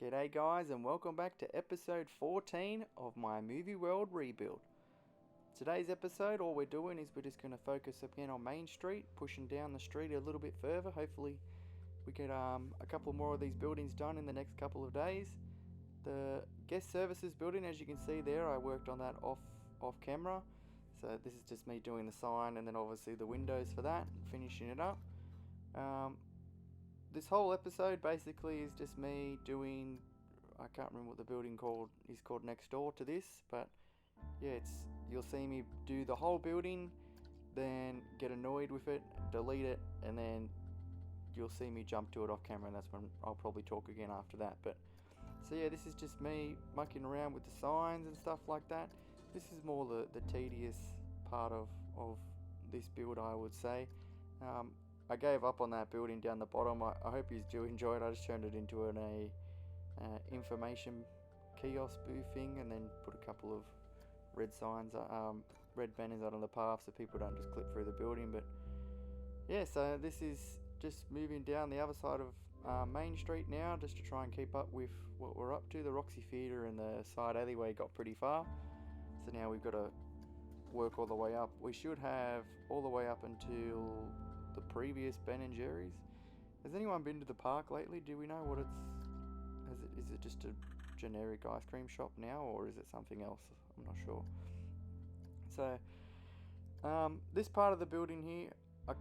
G'day guys, and welcome back to episode 14 of my Movie World Rebuild. Today's episode, all we're doing is we're just going to focus again on Main Street, pushing down the street a little bit further. Hopefully we get a couple more of these buildings done in the next couple of days. The guest services building, as you can see there, I worked on that off camera. So this is just me doing the sign and then obviously the windows for that, and finishing it up. This whole episode basically is just me doing, I can't remember what the building is called next door to this, but yeah, you'll see me do the whole building, then get annoyed with it, delete it, and then you'll see me jump to it off camera, and that's when I'll probably talk again after that. But so yeah, this is just me mucking around with the signs and stuff like that. This is more the tedious part of this build, I would say. I gave up on that building down the bottom. I hope you do enjoy it. I just turned it into an information kiosk booth thing, and then put a couple of red signs, red banners out on the path so people don't just clip through the building. But yeah, so this is just moving down the other side of Main Street now, just to try and keep up with what we're up to. The Roxy Theatre and the side alleyway got pretty far, so now we've got to work all the way up. We should have all the way up until the previous Ben & Jerry's. Has anyone been to the park lately? Do we know what is it just a generic ice cream shop now, or is it something else? I'm not sure. So this part of the building here, I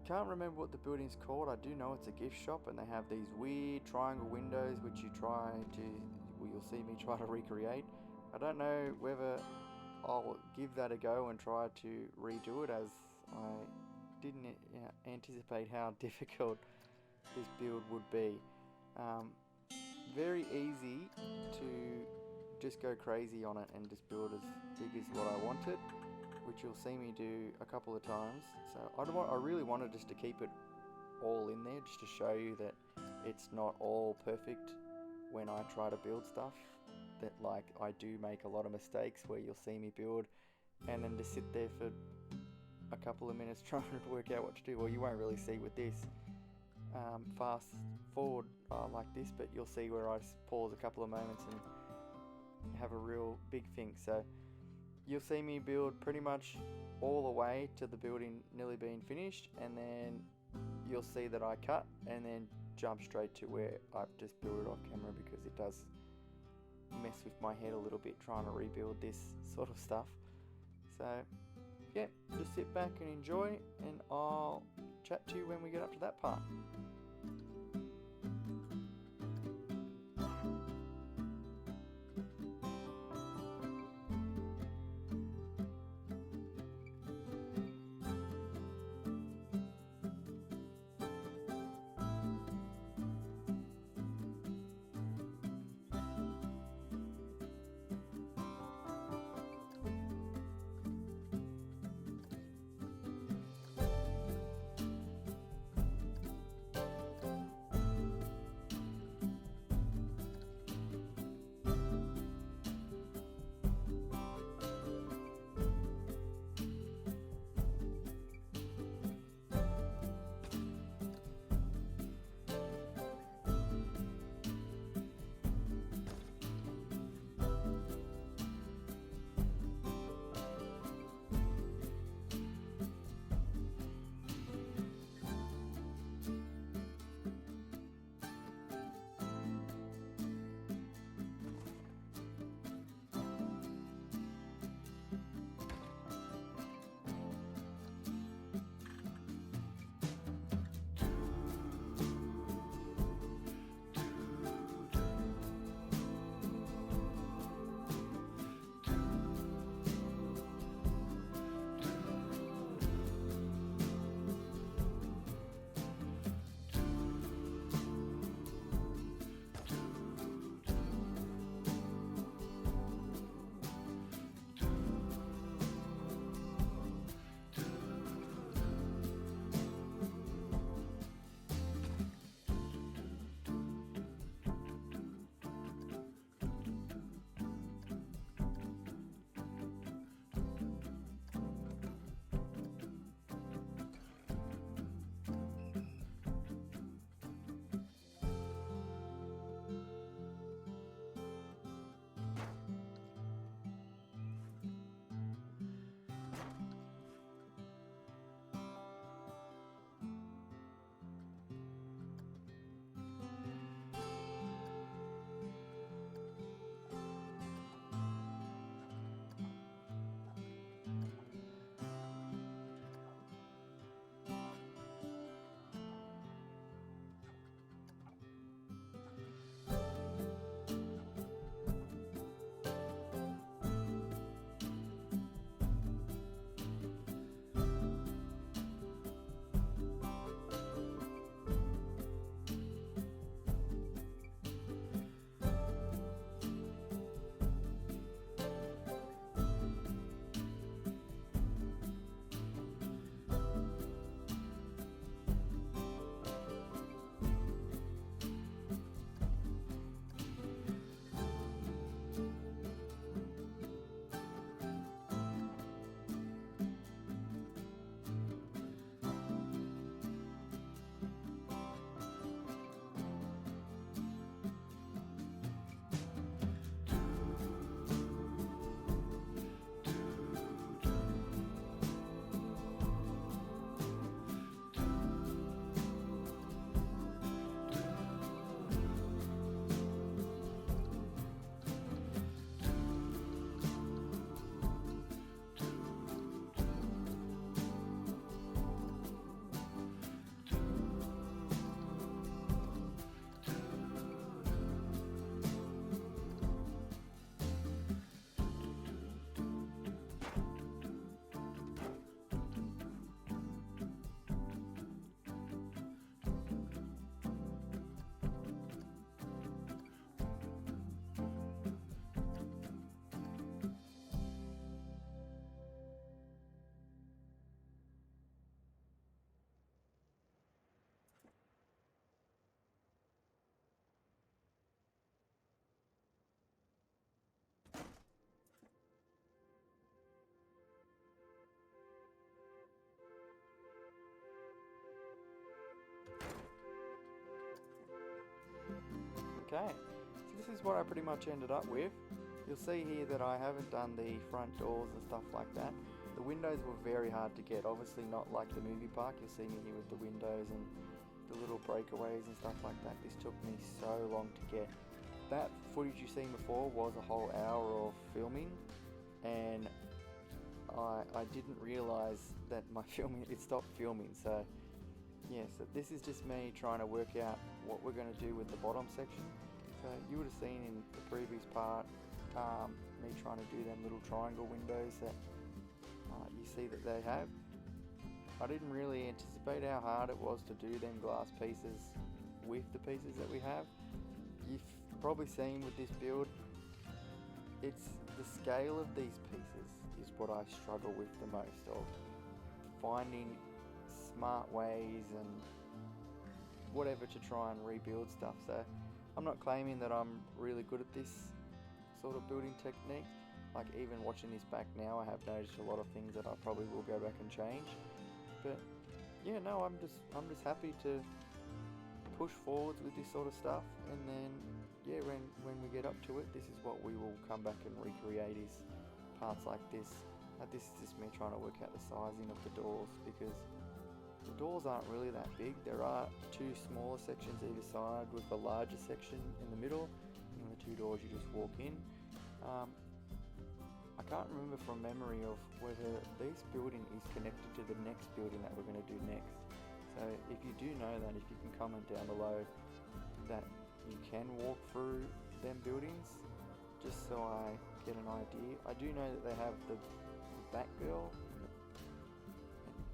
can't remember what the building's called. I do know it's a gift shop, and they have these weird triangle windows which you'll see me try to recreate. I don't know whether I'll give that a go and try to redo it, as I didn't anticipate how difficult this build would be. Very easy to just go crazy on it and just build as big as what I wanted, which you'll see me do a couple of times. So I really wanted just to keep it all in there, just to show you that it's not all perfect when I try to build stuff, that like I do make a lot of mistakes where you'll see me build and then just sit there for a couple of minutes trying to work out what to do. Well, you won't really see with this fast forward like this, but you'll see where I pause a couple of moments and have a real big think. So you'll see me build pretty much all the way to the building nearly being finished, and then you'll see that I cut and then jump straight to where I've just built it off camera, because it does mess with my head a little bit trying to rebuild this sort of stuff. So yeah, just sit back and enjoy, and I'll chat to you when we get up to that part. Okay, so this is what I pretty much ended up with. You'll see here that I haven't done the front doors and stuff like that. The windows were very hard to get, obviously not like the movie park. You'll see me here with the windows and the little breakaways and stuff like that. This took me so long to get. That footage you seen before was a whole hour of filming, and I didn't realise that my filming, it stopped filming. So yeah, so this is just me trying to work out what we're going to do with the bottom section. So you would have seen in the previous part me trying to do them little triangle windows that you see that they have. I didn't really anticipate how hard it was to do them glass pieces with the pieces that we have. You've probably seen with this build, it's the scale of these pieces is what I struggle with the most, of finding smart ways and whatever to try and rebuild stuff. So I'm not claiming that I'm really good at this sort of building technique. Like even watching this back now, I have noticed a lot of things that I probably will go back and change. But yeah, no, I'm just happy to push forwards with this sort of stuff, and then yeah, when we get up to it, this is what we will come back and recreate, is parts like this. This is just me trying to work out the sizing of the doors, because the doors aren't really that big. There are two smaller sections either side with a larger section in the middle, and the two doors you just walk in. I can't remember from memory of whether this building is connected to the next building that we're going to do next. So if you do know that, if you can comment down below that you can walk through them buildings, just so I get an idea. I do know that they have the Batgirl and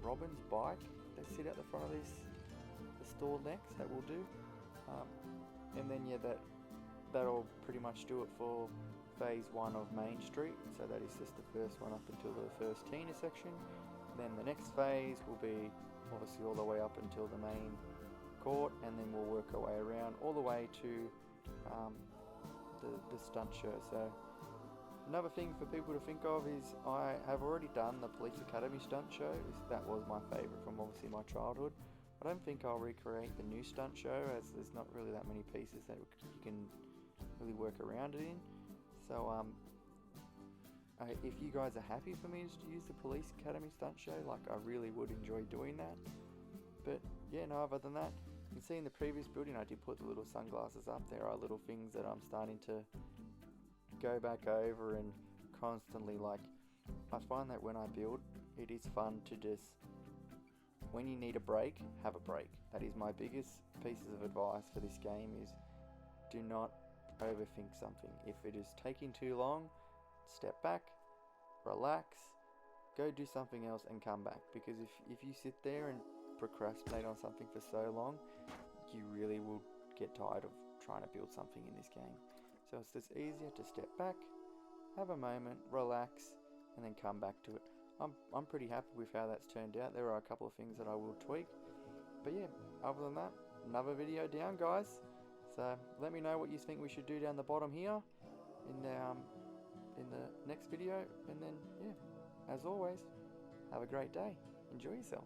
Robin's bike that sit at the front of the store next, that will do. And then yeah, that'll pretty much do it for phase 1 of Main Street. So that is just the first one up until the first T intersection. Then the next phase will be obviously all the way up until the main court, and then we'll work our way around all the way to the stunt show. So another thing for people to think of is I have already done the Police Academy stunt show. That was my favourite from obviously my childhood. I don't think I'll recreate the new stunt show, as there's not really that many pieces that you can really work around it in. So if you guys are happy for me to use the Police Academy stunt show, like I really would enjoy doing that. But yeah, no, other than that, you can see in the previous building I did put the little sunglasses up. There are little things that I'm starting to go back over and constantly, like, I find that when I build, it is fun to just, when you need a break, have a break. That is my biggest pieces of advice for this game, is do not overthink something. If it is taking too long, step back, relax, go do something else and come back. Because if you sit there and procrastinate on something for so long, you really will get tired of trying to build something in this game. So it's just easier to step back, have a moment, relax, and then come back to it. I'm pretty happy with how that's turned out. There are a couple of things that I will tweak, but yeah, other than that, another video down, guys. So let me know what you think we should do down the bottom here in the next video, and then yeah, as always, have a great day. Enjoy yourself.